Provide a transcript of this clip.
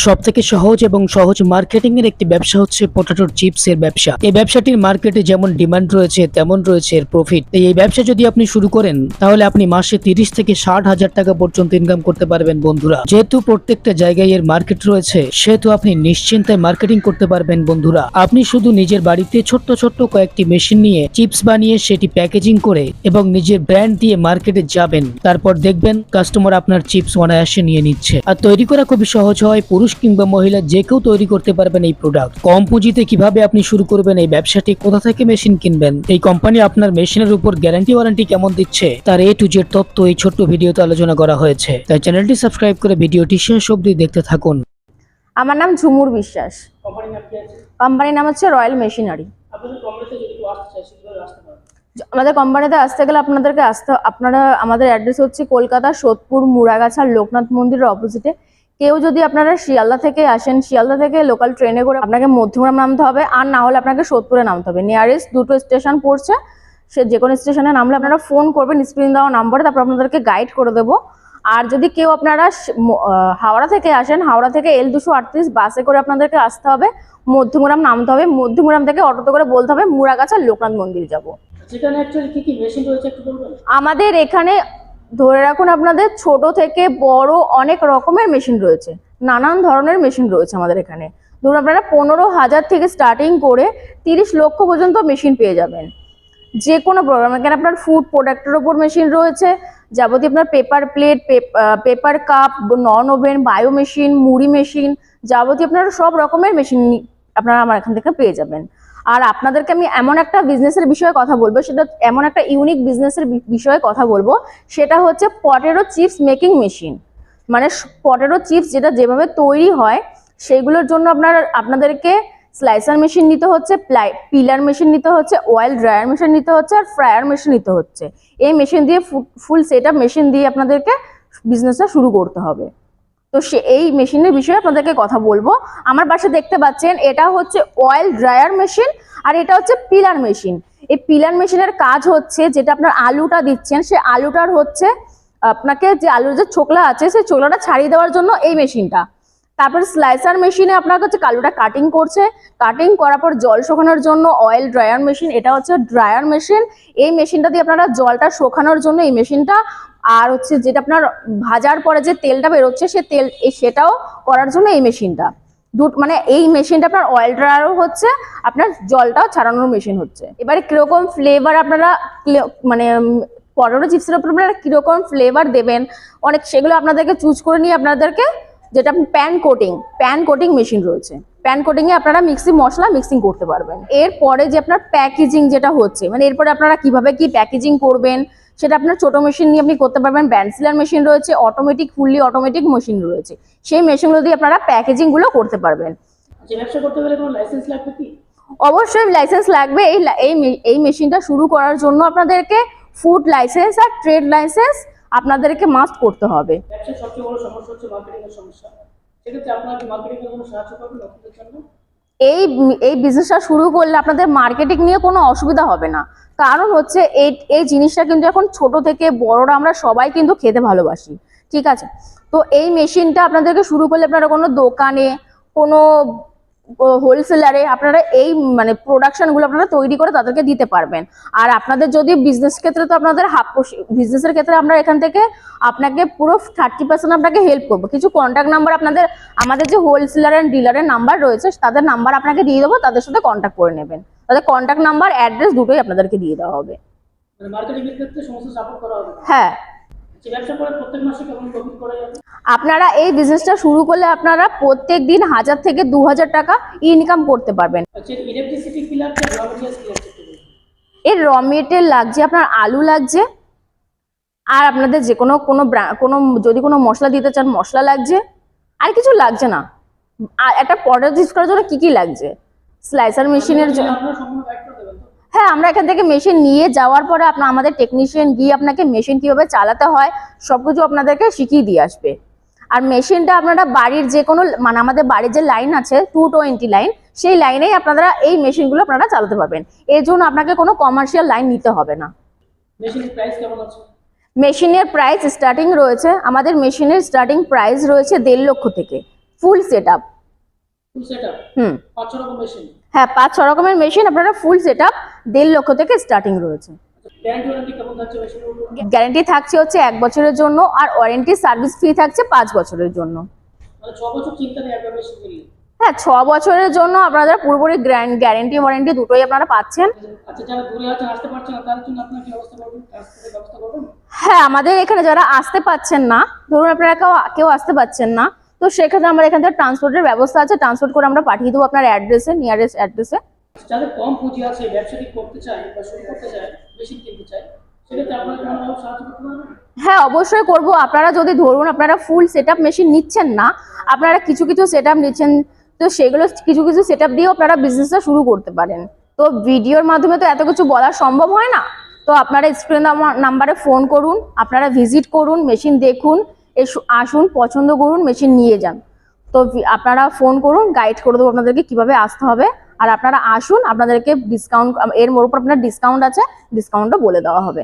সবথেকে সহজ এবং সহজ মার্কেটিং এর একটি ব্যবসা হচ্ছে পটেটো চিপস এর ব্যবসা। এই ব্যবসাটির মার্কেটে যেমন ডিমান্ড রয়েছে তেমন রয়েছে এর প্রফিট। এই ব্যবসা যদি আপনি শুরু করেন তাহলে আপনি মাসে 30 থেকে 60,000 টাকা পর্যন্ত ইনকাম করতে পারবেন বন্ধুরা। যেহেতু প্রত্যেকটা জায়গায় এর মার্কেট রয়েছে সেহেতু আপনি নিশ্চিন্তায় মার্কেটিং করতে পারবেন বন্ধুরা। আপনি শুধু নিজের বাড়িতে ছোট্ট ছোট্ট কয়েকটি মেশিন নিয়ে চিপস বানিয়ে সেটি প্যাকেজিং করে এবং নিজের ব্র্যান্ড দিয়ে মার্কেটে যাবেন, তারপর দেখবেন কাস্টমার আপনার চিপস অনায়াসে নিয়ে নিচ্ছে। আর তৈরি করা খুবই সহজ হয়, পুরুষ কিংবা মহিলা যে কেউ তৈরি করতে পারবেন এই প্রোডাক্ট। কম পুঁজিতে কিভাবে আপনি শুরু করবেন এই ব্যবসাটি, কোথা থেকে মেশিন কিনবেন, এই কোম্পানি আপনার মেশিনের উপর গ্যারান্টি ওয়ারেন্টি কেমন দিচ্ছে, তার A to Z তথ্য এই ছোট্ট ভিডিওতে আলোচনা করা হয়েছে। তাই চ্যানেলটি সাবস্ক্রাইব করে ভিডিওটি শেষ অবধি দেখতে থাকুন। আমার নাম ঝুমুর বিশ্বাস। কোম্পানির নাম হচ্ছে রয়্যাল মেশিনারি। আমাদের কোম্পানিতে আসতে গেলে আপনারা আমাদের অ্যাড্রেস হচ্ছে কলকাতা সোদপুর মুড়াগাছা লোকনাথ মন্দিরের অপোজিটে। কেউ যদি আপনারা শিয়ালদা থেকে আসেন, শিয়ালদা থেকে লোকাল ট্রেনে করে আপনাকে মধ্যমগ্রাম নামতে হবে, আর না হলে আপনাকে সোদপুরে নামতে হবে। নিয়ারেস্ট দুটো স্টেশন পড়ছে, সে যে কোনো স্টেশনে নামলে আপনারা ফোন করবেন স্ক্রিন দেওয়া নাম্বারে, তারপর আপনাদেরকে গাইড করে দেবো। আর যদি কেউ আপনারা হাওড়া থেকে আসেন, হাওড়া থেকে L238 বাসে করে আপনাদেরকে আসতে হবে, মধ্যমগ্রাম নামতে হবে, মধ্যমগ্রাম থেকে অটোতে করে বলতে হবে মুড়াগাছা লোকনাথ মন্দির যাব। আমাদের এখানে ধরে রাখুন আপনাদের ছোট থেকে বড় অনেক রকমের মেশিন রয়েছে, নানান ধরনের মেশিন রয়েছে আমাদের এখানে। ধরুন আপনারা 15,000 থেকে স্টার্টিং করে 30 লক্ষ পর্যন্ত মেশিন পেয়ে যাবেন যে কোনো প্রোগ্রাম। এখানে আপনার ফুড প্রোডাক্টের ওপর মেশিন রয়েছে, যাবতীয় আপনার paper plate, paper cup, non woven, bio machine, মুড়ি মেশিন, যাবতীয় আপনারা সব রকমের মেশিন আপনারা আমার এখান থেকে পেয়ে যাবেন। আর আপনাদেরকে আমি এমন একটা বিজনেসের বিষয়ে কথা বলবো, সেটা এমন একটা ইউনিক বিজনেসের বিষয়ে কথা বলবো, সেটা হচ্ছে পটেটো চিপস মেকিং মেশিন। মানে পটেটো চিপস যেভাবে তৈরি হয় সেগুলোর জন্য আপনাদেরকে স্লাইসার মেশিন নিতে হচ্ছে, পিলার মেশিন নিতে হচ্ছে, অয়েল ড্রায়ার মেশিন নিতে হচ্ছে, আর ফ্রায়ার মেশিন নিতে হচ্ছে। এই মেশিন দিয়ে ফুল সেট আপ মেশিন দিয়ে আপনাদেরকে বিজনেসটা শুরু করতে হবে। তো এই মেশিনের বিষয়ে আপনাদেরকে কথা বলবো। আমার পাশে দেখতে পাচ্ছেন এটা হচ্ছে অয়েল ড্রায়ার মেশিন, আর এটা হচ্ছে পিলার মেশিন। এই পিলার মেশিনের কাজ হচ্ছে, যেটা আপনার আলুটা দিচ্ছেন সে আলুটার হচ্ছে আপনাকে যে আলুর যে ছোকলা আছে সেই ছোকলাটা ছাড়িয়ে দেওয়ার জন্য এই মেশিনটা। তারপর স্লাইসার মেশিনে আপনার হচ্ছে আলুটা কাটিং করছে, কাটিং করার পর জল শুকানোর জন্য অয়েল ড্রায়ার মেশিন, এটা হচ্ছে ড্রায়ার মেশিন। এই মেশিনটা দিয়ে আপনারা জলটা শুকানোর জন্য এই মেশিনটা, আর হচ্ছে যেটা আপনার ভাজার পরে যে তেলটা বেরোচ্ছে সেটাও করার জন্য এই মেশিনটা। মানে এই মেশিনটা আপনার অয়েল ড্রায়ারও হচ্ছে, আপনার জলটাও ছাড়ানোর মেশিন হচ্ছে। এবারে কিরকম ফ্লেভার আপনারা মানে পটেটো চিপসের উপর আপনারা কিরকম ফ্লেভার দেবেন সেগুলো আপনাদেরকে চুজ করে নিয়ে আপনাদেরকে, যেটা প্যান কোটিং মেশিন রয়েছে, প্যান কোটিং এ আপনারা মশলা মিক্সিং করতে পারবেন। এরপরে যে আপনার প্যাকেজিং যেটা হচ্ছে, মানে এরপরে আপনারা কিভাবে কি প্যাকেজিং করবেন সেটা আপনার ছোট মেশিন নিয়ে আপনি করতে পারবেন। ব্যান্ডসিলার মেশিন রয়েছে, ফুললি অটোমেটিক মেশিন রয়েছে, সেই মেশিনগুলো দিয়ে আপনারা প্যাকেজিং গুলো করতে পারবেন। ব্যবসা করতে গেলে কোনো লাইসেন্স লাগবে কি? অবশ্যই লাইসেন্স লাগবে। এই মেশিনটা শুরু করার জন্য আপনাদেরকে ফুড লাইসেন্স আর ট্রেড লাইসেন্স আপনাদেরকে মাস্ট করতে হবে। ব্যবসার সবচেয়ে বড় সমস্যা হচ্ছে মার্কেটিং এর সমস্যা। সেক্ষেত্রে আপনারা কি মার্কেটিং এর কোনো সাহায্য করবেন আপনাদের জন্য? এই বিজনেসটা শুরু করলে আপনাদের মার্কেটিং নিয়ে কোনো অসুবিধা হবে না। কারণ হচ্ছে এই জিনিসটা কিন্তু এখন ছোট থেকে বড়রা আমরা সবাই কিন্তু খেতে ভালোবাসি, ঠিক আছে? তো এই মেশিনটা আপনাদেরকে শুরু করলে আপনারা কোনো দোকানে, কোনো হোলসেলারে আপনারা এই মানে প্রোডাকশনগুলো আপনারা তৈরি করে তাদেরকে দিতে পারবেন। আর আপনাদের যদি বিজনেস ক্ষেত্রে, তো আপনাদের বিজনেসের ক্ষেত্রে আমরা এখান থেকে আপনাকে পুরো 30% আপনাকে হেল্প করবো। কিছু কন্ট্যাক্ট নাম্বার আমাদের যে হোলসেলার অ্যান্ড ডিলারের নাম্বার রয়েছে তাদের নাম্বার আপনাকে দিয়ে দেবো, তাদের সাথে কন্ট্যাক্ট করে নেবেন। তাদের কন্ট্যাক্ট নাম্বার, অ্যাড্রেস দুটোই আপনাদেরকে দিয়ে দেওয়া হবে। মার্কেটিং এর ক্ষেত্রে সমস্ত সাপোর্ট করা হবে? হ্যাঁ। ব্যবসা করে প্রত্যেক মাসে কেমন প্রফিট করা যাবে? আপনারা এই বিজনেসটা শুরু করলে আপনারা প্রত্যেক দিন 1000 থেকে 2000 টাকা ইনকাম করতে পারবেন। ইলেকট্রিসিটি কি লাগছে, র মেটেরিয়ালস কি লাগছে? এর র মেটেরিয়াল লাগছে আপনার আলু লাগছে, আর আপনাদের যে কোনো যদি কোনো মশলা দিতে চান মশলা লাগছে, আর কিছু লাগছে না। আর একটা পটেটো চিপস করার জন্য কি লাগছে? স্লাইসার মেশিনের জন্য। হ্যাঁ, আমরা এখান থেকে মেশিন নিয়ে যাওয়ার পরে আমাদের টেকনিশিয়ান গিয়ে আপনাকে মেশিন কিভাবে চালাতে হয় সবকিছু আপনাদেরকে শিখিয়ে দিয়ে আসবে। আর মেশিনটা আপনারা বাড়ির যে কোনো, মানে আমাদের বাড়ির যে লাইন আছে 220 লাইন, সেই লাইনেই আপনারা এই মেশিনগুলো আপনারা চালাতে পারবেন। এর জন্য আপনাকে কোনো কমার্শিয়াল লাইন নিতে হবে না। মেশিনের প্রাইস কেমন আছে? মেশিনের প্রাইস স্টার্টিং রয়েছে, আমাদের মেশিনের স্টার্টিং প্রাইস রয়েছে 1.5 লক্ষ থেকে full set up. Full setup হুম, 5 রকম মেশিন। হ্যাঁ 5-6 রকমের মেশিন আপনারা ফুল সেট আপ 1.5 লক্ষ থেকে স্টার্টিং রয়েছে। গ্যারান্টি ওয়ারেন্টি কেমন থাকছে মেশিনের উপর? গ্যারান্টি থাকছে হচ্ছে 1 বছরের জন্য, আর ওয়ারেন্টি সার্ভিস ফ্রি থাকছে 5 বছরের জন্য। মানে 6 বছর চিন্তা নেই একটা মেশিন কিনলে। হ্যাঁ 6 বছরের জন্য আপনারা পুরোপুরি গ্যারান্টি ওয়ারেন্টি দুটোই আপনারা পাচ্ছেন। আচ্ছা, যারা দূরে আছে আসতে পারছে না তাদের জন্য আপনারা কি ব্যবস্থা করবেন? ট্রান্সপোর্টের ব্যবস্থা করবেন? হ্যাঁ আমাদের এখানে যারা আসতে পাচ্ছেন না, ধরুন আপনারা কেউ আসতে পাচ্ছেন না, তো সেক্ষেত্রে আমার এখান থেকে ট্রান্সপোর্টের ব্যবস্থা আছে, ট্রান্সপোর্ট করে আমরা পাঠিয়ে দেবো আপনার অ্যাড্রেসে, নিয়ারেস্ট অ্যাড্রেসে। যাদের কম পুঁজি আছে, ব্যবসাটি করতে চায় বা শুরু করতে চায়, মেশিন কিনতে চায়, সেক্ষেত্রে আপনারা কোনোভাবে সাহায্য করতে পারবেন? হ্যাঁ অবশ্যই করব। আপনারা যদি ধরুন আপনারা ফুল সেটআপ মেশিন নিচ্ছেন না, আপনারা কিছু কিছু সেটআপ নিচ্ছেন, তো সেগুলো কিছু কিছু সেটআপ দিয়েও আপনারা বিজনেসটা শুরু করতে পারেন। তো ভিডিওর মাধ্যমে তো এত কিছু বলা সম্ভব হয় না, তো আপনারা স্ক্রিন নাম্বারে ফোন করুন, আপনারা ভিজিট করুন, মেশিন দেখুন, আসুন, পছন্দ করুন, মেশিন নিয়ে যান। তো আপনারা ফোন করুন, গাইড করে দেবো আপনাদেরকে কিভাবে আসতে হবে। আর আপনারা আসুন, আপনাদেরকে ডিসকাউন্ট, এর উপর আপনার ডিসকাউন্ট আছে, ডিসকাউন্টও বলে দেওয়া হবে।